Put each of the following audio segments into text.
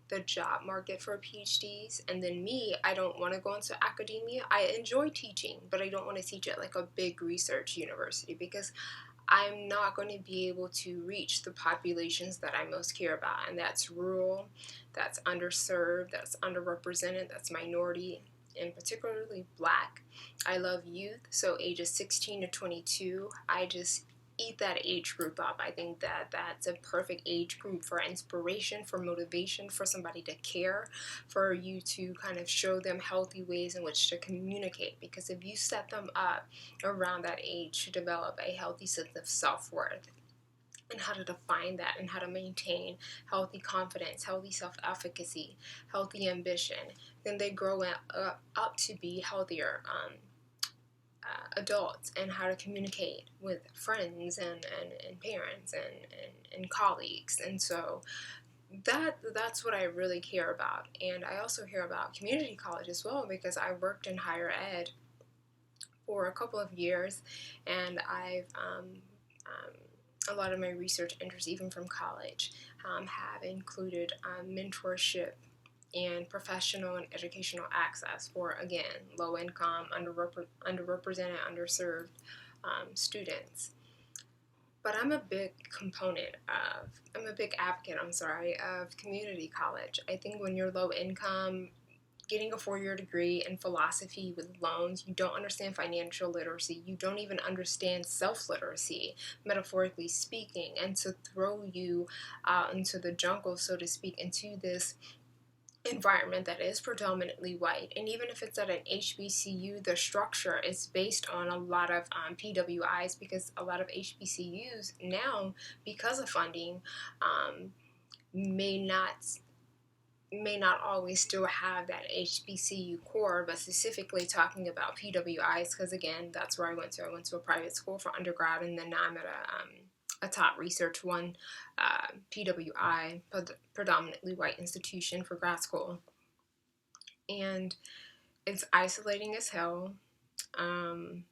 the job market for PhDs. And then me, I don't want to go into academia. I enjoy teaching, but I don't want to teach at like a big research university because I'm not going to be able to reach the populations that I most care about, and that's rural, that's underserved, that's underrepresented, that's minority, and particularly Black. I love youth, so ages 16 to 22. I just eat that age group up. I think that that's a perfect age group for inspiration, for motivation, for somebody to care, for you to kind of show them healthy ways in which to communicate. Because if you set them up around that age to develop a healthy sense of self-worth and how to define that and how to maintain healthy confidence, healthy self-efficacy, healthy ambition, then they grow up to be healthier adults, and how to communicate with friends and parents and colleagues. And so that's what I really care about. And I also care about community college as well, because I worked in higher ed for a couple of years, and I've a lot of my research interests, even from college, have included mentorship and professional and educational access for, again, low income, underrepresented, underserved students. But I'm a big advocate, of community college. I think when you're low income, getting a 4-year degree in philosophy with loans, you don't understand financial literacy, you don't even understand self-literacy, metaphorically speaking, and to throw you out into the jungle, so to speak, into this environment that is predominantly white. And even if it's at an HBCU, the structure is based on a lot of PWIs, because a lot of HBCUs now, because of funding, may not always still have that HBCU core, but specifically talking about PWIs, because again, that's where I went to. I went to a private school for undergrad, and then now I'm at a top research one, PWI, predominantly white institution, for grad school. And it's isolating as hell. I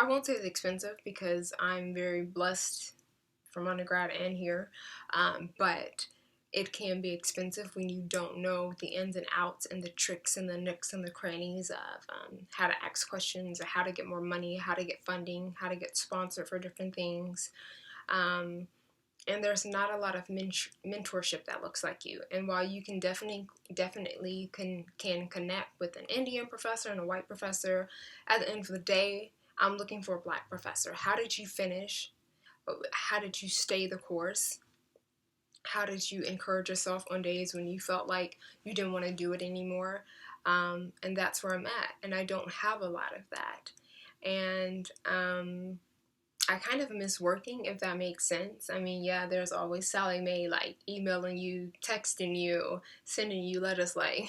won't say it's expensive, because I'm very blessed from undergrad and here, but it can be expensive when you don't know the ins and outs and the tricks and the nooks and the crannies of how to ask questions, or how to get more money, how to get funding, how to get sponsored for different things. And there's not a lot of mentorship that looks like you. And while you can definitely can connect with an Indian professor and a white professor, at the end of the day, I'm looking for a Black professor. How did you finish? How did you stay the course? How did you encourage yourself on days when you felt like you didn't want to do it anymore? And that's where I'm at. And I don't have a lot of that. And I kind of miss working, if that makes sense. I mean, yeah, there's always Sally Mae, like, emailing you, texting you, sending you letters like,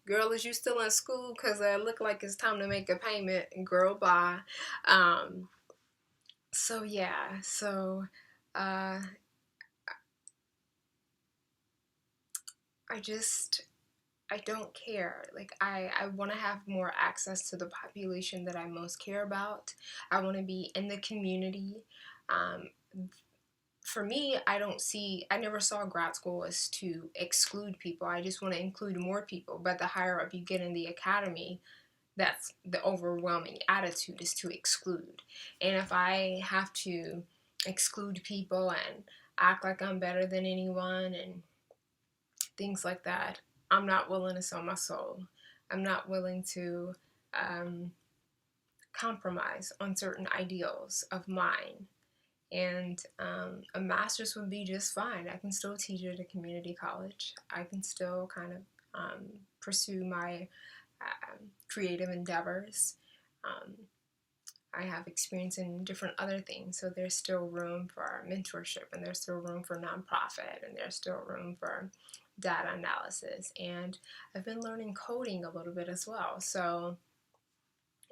girl, is you still in school? Because I look like it's time to make a payment. Girl, bye. So, yeah. So, I don't care. Like, I want to have more access to the population that I most care about. I want to be in the community. For me, I never saw grad school as to exclude people. I just want to include more people. But the higher up you get in the academy, that's the overwhelming attitude, is to exclude. And if I have to exclude people and act like I'm better than anyone and things like that, I'm not willing to sell my soul. I'm not willing to compromise on certain ideals of mine. And a master's would be just fine. I can still teach at a community college. I can still kind of pursue my creative endeavors. I have experience in different other things, so there's still room for mentorship, and there's still room for nonprofit, and there's still room for data analysis. And I've been learning coding a little bit as well. So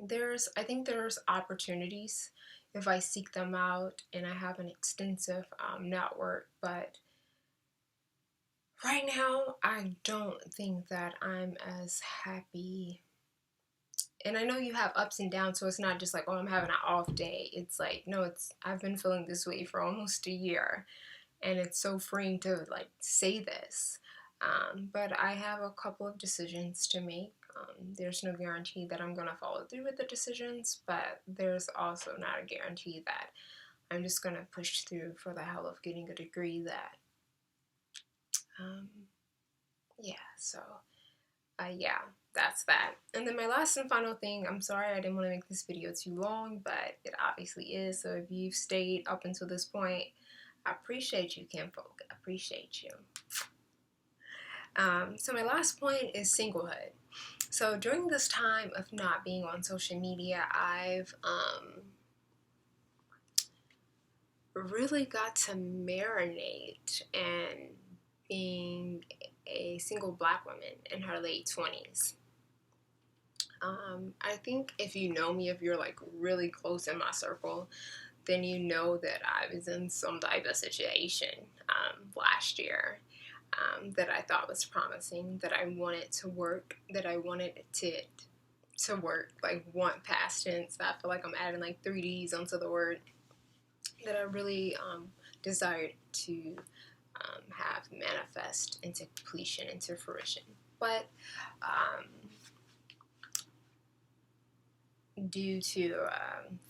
I think there's opportunities if I seek them out, and I have an extensive network. But right now, I don't think that I'm as happy. And I know you have ups and downs, so it's not just like, oh, I'm having an off day. It's like, no, I've been feeling this way for almost a year. and it's so freeing to like say this. But I have a couple of decisions to make. There's no guarantee that I'm gonna follow through with the decisions, but there's also not a guarantee that I'm just gonna push through for the hell of getting a degree that, um, yeah, so, yeah, that's that. And then my last and final thing, I'm sorry I didn't want to make this video too long, but it obviously is, so if you've stayed up until this point, I appreciate you, kinfolk. I appreciate you. So my last point is singlehood. So during this time of not being on social media, I've really got to marinate in being a single black woman in her late 20s. I think if you know me, if you're like really close in my circle, then you know that I was in some type of situation last year that I thought was promising, that I wanted to work, that I wanted to work, like want past tense. I feel like I'm adding like 3Ds onto the word, that I really desired to have manifest into completion, into fruition. But due to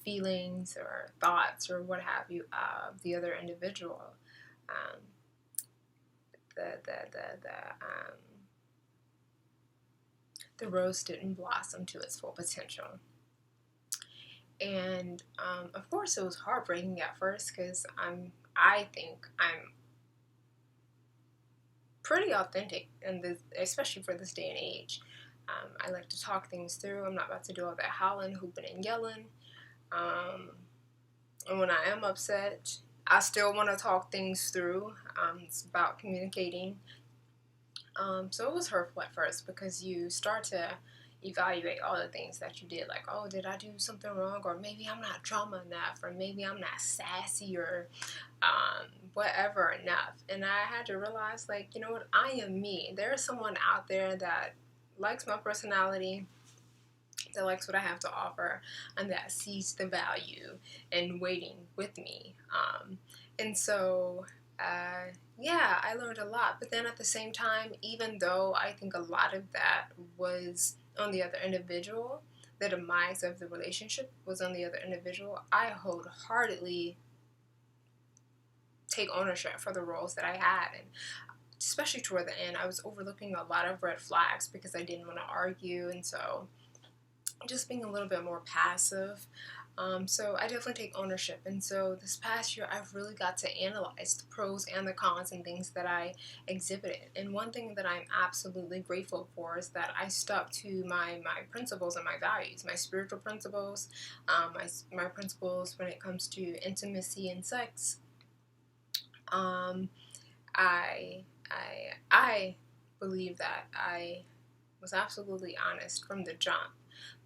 feelings or thoughts or what have you of the other individual, um, the rose didn't blossom to its full potential. And of course it was heartbreaking at first, because I think I'm pretty authentic in this, especially for this day and age. I like to talk things through. I'm not about to do all that howling, hooping, and yelling. And when I am upset, I still want to talk things through. It's about communicating. So it was hurtful at first, because you start to evaluate all the things that you did. Like, oh, did I do something wrong? Or maybe I'm not drama enough. Or maybe I'm not sassy, or whatever enough. And I had to realize, like, you know what? I am me. There is someone out there that likes my personality, that likes what I have to offer, and that sees the value in waiting with me. And so, yeah, I learned a lot. But then at the same time, even though I think a lot of that was on the other individual, the demise of the relationship was on the other individual, I wholeheartedly take ownership for the roles that I had. And especially toward the end, I was overlooking a lot of red flags because I didn't want to argue, and so just being a little bit more passive. So I definitely take ownership. And so this past year, I've really got to analyze the pros and the cons and things that I exhibited. And one thing that I'm absolutely grateful for is that I stuck to my principles and my values, my spiritual principles, my principles when it comes to intimacy and sex. I believe that I was absolutely honest from the jump,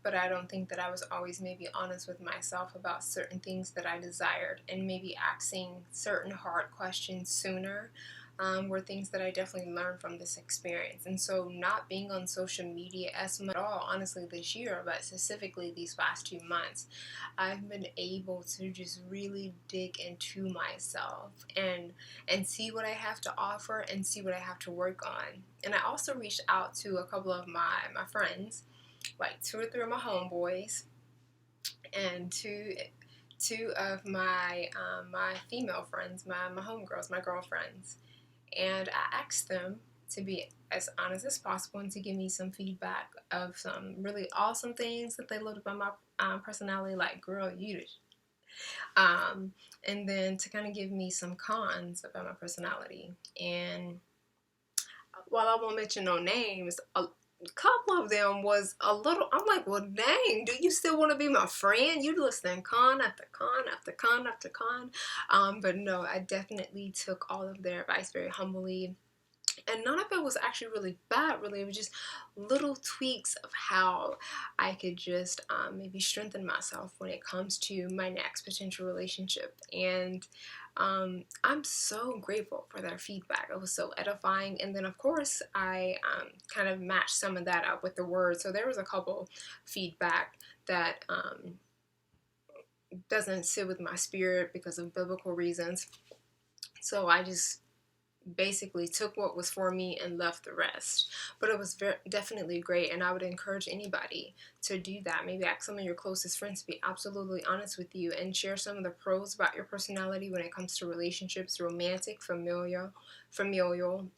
but I don't think that I was always maybe honest with myself about certain things that I desired, and maybe asking certain hard questions sooner were things that I definitely learned from this experience. And so not being on social media as much at all, honestly, this year, but specifically these past 2 months, I've been able to just really dig into myself and see what I have to offer and see what I have to work on. And I also reached out to a couple of my friends, like 2 or 3 of my homeboys, and two of my my female friends, my homegirls, my girlfriends. And I asked them to be as honest as possible and to give me some feedback of some really awesome things that they loved about my personality, like, girl, you did. And then to kind of give me some cons about my personality. And while I won't mention no names, a couple of them was a little, I'm like, well, dang, do you still want to be my friend? You listening con after con after con after con. But no, I definitely took all of their advice very humbly. And none of it was actually really bad, really. It was just little tweaks of how I could just maybe strengthen myself when it comes to my next potential relationship. And I'm so grateful for their feedback. It was so edifying. And then, of course, I kind of matched some of that up with the words. So there was a couple feedback that doesn't sit with my spirit because of biblical reasons. So I just basically took what was for me and left the rest. But it was definitely great, and I would encourage anybody to do that. Maybe ask some of your closest friends to be absolutely honest with you and share some of the pros about your personality when it comes to relationships, romantic, familial,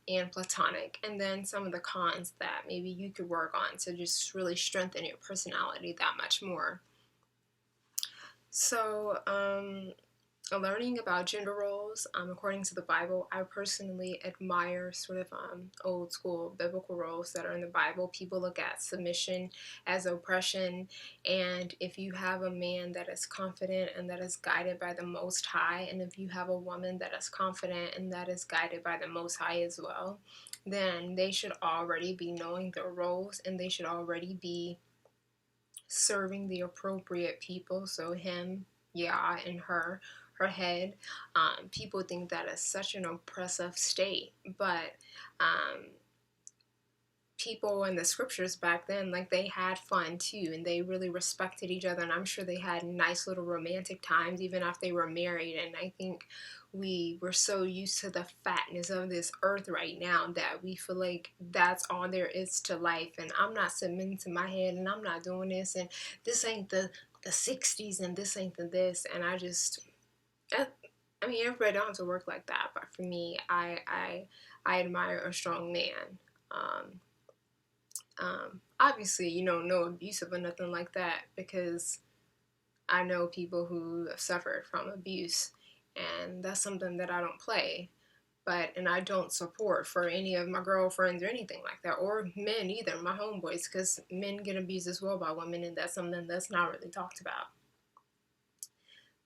and platonic, and then some of the cons that maybe you could work on to just really strengthen your personality that much more. So, learning about gender roles, according to the Bible, I personally admire sort of old school biblical roles that are in the Bible. People look at submission as oppression, and if you have a man that is confident and that is guided by the Most High, and if you have a woman that is confident and that is guided by the Most High as well, then they should already be knowing their roles, and they should already be serving the appropriate people. So him, yeah, and her head. People think that is such an oppressive state, but um, people in the scriptures back then, like, they had fun too, and they really respected each other, and I'm sure they had nice little romantic times even after they were married. And I think we were so used to the fatness of this earth right now that we feel like that's all there is to life, and I'm not submitting to my head, and I'm not doing this, and this ain't the 60s, and this ain't the this. And I mean, everybody don't have to work like that, but for me, I admire a strong man. um, Obviously, no abusive or nothing like that, because I know people who have suffered from abuse, and that's something that I don't play. And I don't support for any of my girlfriends or anything like that, or men either, my homeboys, because men get abused as well by women, and that's something that's not really talked about.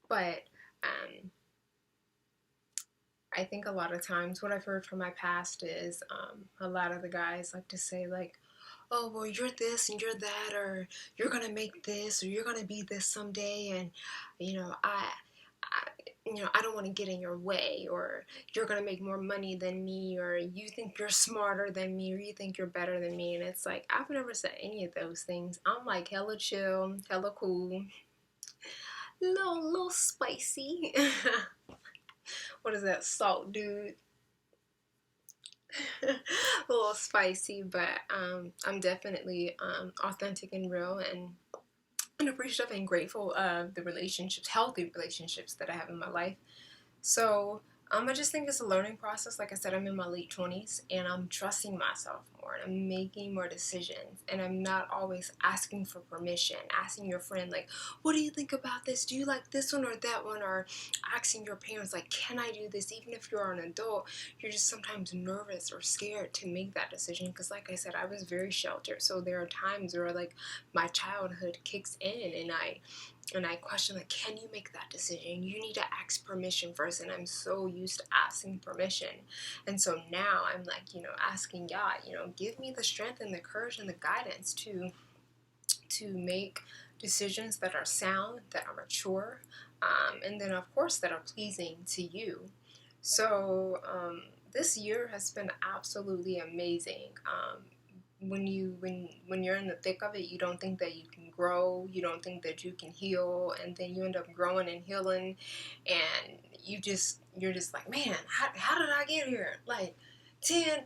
But I think a lot of times what I've heard from my past is a lot of the guys like to say, like, oh, well, you're this and you're that, or you're gonna make this, or you're gonna be this someday, and I I don't want to get in your way, or you're gonna make more money than me, or you think you're smarter than me, or you think you're better than me. And it's like, I've never said any of those things. I'm like hella chill, hella cool, little spicy. What is that, salt dude? A little spicy, but I'm definitely authentic and real, and appreciative and grateful of the relationships, healthy relationships that I have in my life. So I just think it's a learning process. Like I said, I'm in my late 20s, and I'm trusting myself more, and I'm making more decisions, and I'm not always asking for permission, asking your friend, like, what do you think about this? Do you like this one or that one? Or asking your parents, like, can I do this? Even if you're an adult, you're just sometimes nervous or scared to make that decision, because like I said, I was very sheltered. So there are times where, like, my childhood kicks in, and I question, like, can you make that decision? You need to ask permission first. And I'm so used to asking permission. And so now I'm like, asking God, give me the strength and the courage and the guidance to make decisions that are sound, that are mature, and then of course that are pleasing to you. So this year has been absolutely amazing. When you're in the thick of it, you don't think that you can grow, you don't think that you can heal, and then you end up growing and healing, and you're just like, man, how did I get here? Like 10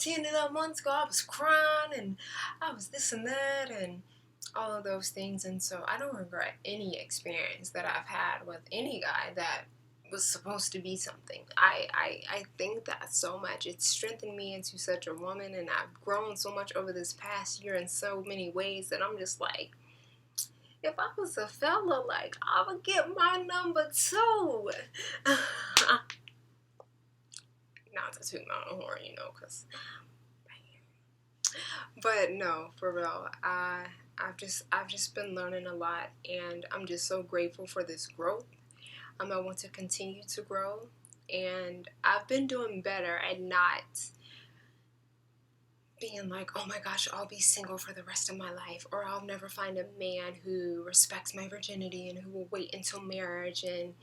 months ago, I was crying, and I was this and that, and all of those things. And so I don't regret any experience that I've had with any guy that was supposed to be something. I think that so much. It's strengthened me into such a woman, and I've grown so much over this past year in so many ways that I'm just like, if I was a fella, like, I would get my number too. Not to toot my own horn, because. But no, for real, I've just been learning a lot, and I'm just so grateful for this growth. I want to continue to grow, and I've been doing better at not being like, oh my gosh, I'll be single for the rest of my life, or I'll never find a man who respects my virginity and who will wait until marriage and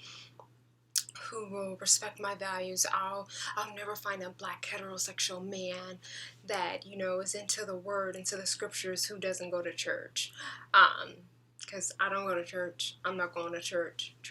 who will respect my values. I'll never find a black heterosexual man that is into the word, into the scriptures, who doesn't go to church. Because I don't go to church. I'm not going to church. Church